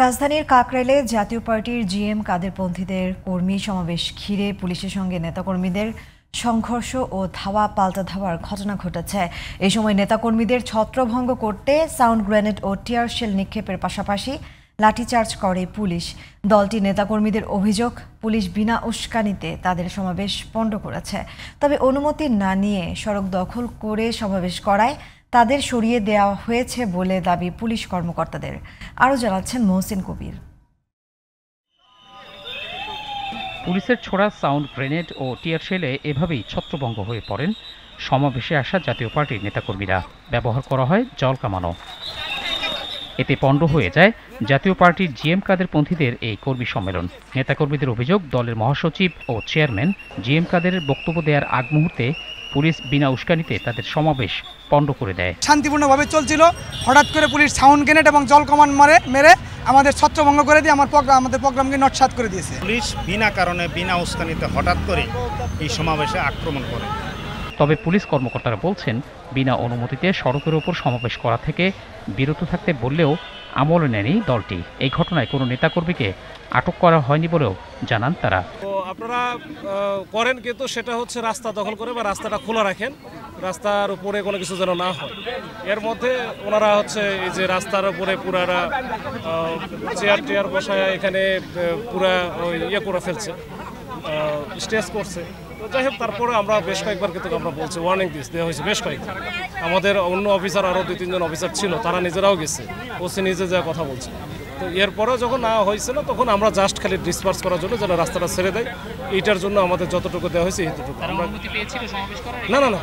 রাজধানীর কাকরাইলে জাতীয় পার্টির জিএম কাদেরপন্থীদের কর্মী সমাবেশ ঘিরে পুলিশের সঙ্গে নেতাকর্মীদের সংঘর্ষ ও ধাওয়া পাল্টা ধাওয়ার ঘটনা ঘটেছে। এই সময় নেতাকর্মীদের ছত্রভঙ্গ করতে সাউন্ড গ্রেনেড ও টিয়ার শেল নিক্ষেপের পাশাপাশি লাঠিচার্জ করে পুলিশ। দলটি নেতাকর্মীদের অভিযোগ, পুলিশ বিনা উস্কানিতে তাদের সমাবেশ পণ্ড করেছে। তবে অনুমতি না নিয়ে সড়ক দখল করে সমাবেশ করায় তাদের সরিয়ে দেওয়া হয়েছে বলে দাবি পুলিশ কর্মকর্তাদের। আরও জানাচ্ছেন মহসিন কবির। পুলিশের ছোড়া সাউন্ড গ্রেনেড ও টিয়ার শেলে এভাবেই ছত্রভঙ্গ হয়ে পড়েন সমাবেশে আসা জাতীয় পার্টির নেতাকর্মীরা। ব্যবহার করা হয় জল কামানো। এতে পণ্ড হয়ে যায় জাতীয় পার্টির জিএম কাদেরপন্থীদের এই কর্মী সম্মেলন। নেতাকর্মীদের অভিযোগ, দলের মহাসচিব ও চেয়ারম্যান জিএম কাদেরের বক্তব্য দেওয়ার আগ মুহূর্তে পুলিশ বিনা উস্কানিতে তাদের সমাবেশ পণ্ড করে দেয়। শান্তিপূর্ণভাবে চলছিল, হঠাৎ করে পুলিশ সাউন্ড গ্রেনেড এবং জল কামান মেরে আমাদের ছত্রভঙ্গ করে দিয়ে আমাদের প্রোগ্রামকে নটসাৎ করে দিয়েছে। পুলিশ বিনা কারণে বিনা উস্কানিতে হঠাৎ করে এই সমাবেশে আক্রমণ করে। তবে পুলিশ কর্মকর্তারা বলছেন, বিনা অনুমতিতে সড়কের ওপর সমাবেশ করা থেকে বিরত থাকতে বললেও আমলে নেয়নি দলটি। এই ঘটনায় কোনো নেতাকর্মীকে আটক করা হয়নি বলেও জানান তারা। আপনারা করেন, কিন্তু সেটা হচ্ছে রাস্তা দখল করে বা রাস্তাটা খোলা রাখেন, রাস্তার উপরে কোনো কিছু যেন না হয়। এর মধ্যে ওনারা হচ্ছে এই যে রাস্তার উপরে পুরারা চেয়ার টেয়ার বসায় এখানে পুরা ইয়ে করে ফেলছে, স্টেজ করছে। তো যাই হোক, তারপরে আমরা বেশ কয়েকবার কিন্তু আমরা বলছি, ওয়ার্নিং দেওয়া হয়েছে বেশ কয়েকবার। আমাদের অন্য অফিসার আরও 2-3 জন অফিসার ছিল, তারা নিজেরাও গেছে, ওসি নিজে যা কথা বলছে। তো এরপরেও যখন না হয়েছিল তখন আমরা জাস্ট খালি ডিসপার্স করার জন্য যেন রাস্তাটা ছেড়ে দেয়, এইটার জন্য আমাদের যতটুকু দেওয়া হয়েছে এতটুকু। না না না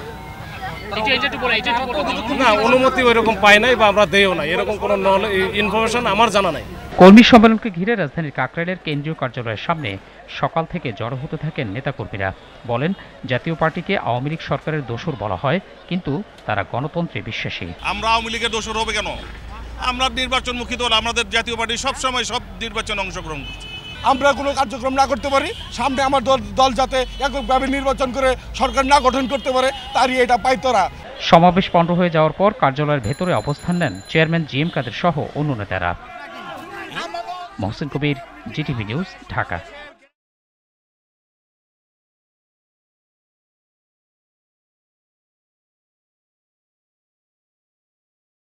না, অনুমতি ওইরকম পাই নাই বা আমরা দেও নাই, এরকম কোনো ইনফরমেশন আমার জানা নাই। কর্মী সম্মেলনকে ঘিরে রাজধানীর কাকরাইলের কেন্দ্রীয় কার্যালয়ের সামনে সকাল থেকে জড়ো হতে থাকেন নেতাকর্মীরা। বলেন, জাতীয় পার্টিকে আওয়ামী লীগ সরকারের দোসর বলা হয়, কিন্তু তারা গণতন্ত্রে বিশ্বাসী। আমরা আওয়ামী লীগের দোসর হবে কেন? আমরা নির্বাচনমুখী দল, আমাদের জাতীয় পার্টি সবসময় সব নির্বাচনে অংশগ্রহণ করছে। আমরা কোনো কার্যক্রম না করতে পারি, সামনে আমার দল যাতে এককভাবে নির্বাচন করে সরকার না গঠন করতে পারে, তারই এটা পাইতরা। সমাবেশ পণ্ড হয়ে যাওয়ার পর কার্যালয়ের ভেতরে অবস্থান নেন চেয়ারম্যান জিএম কাদের সহ অন্য নেতারা। মহসিন কবির, জিটিভি নিউজ, ঢাকা।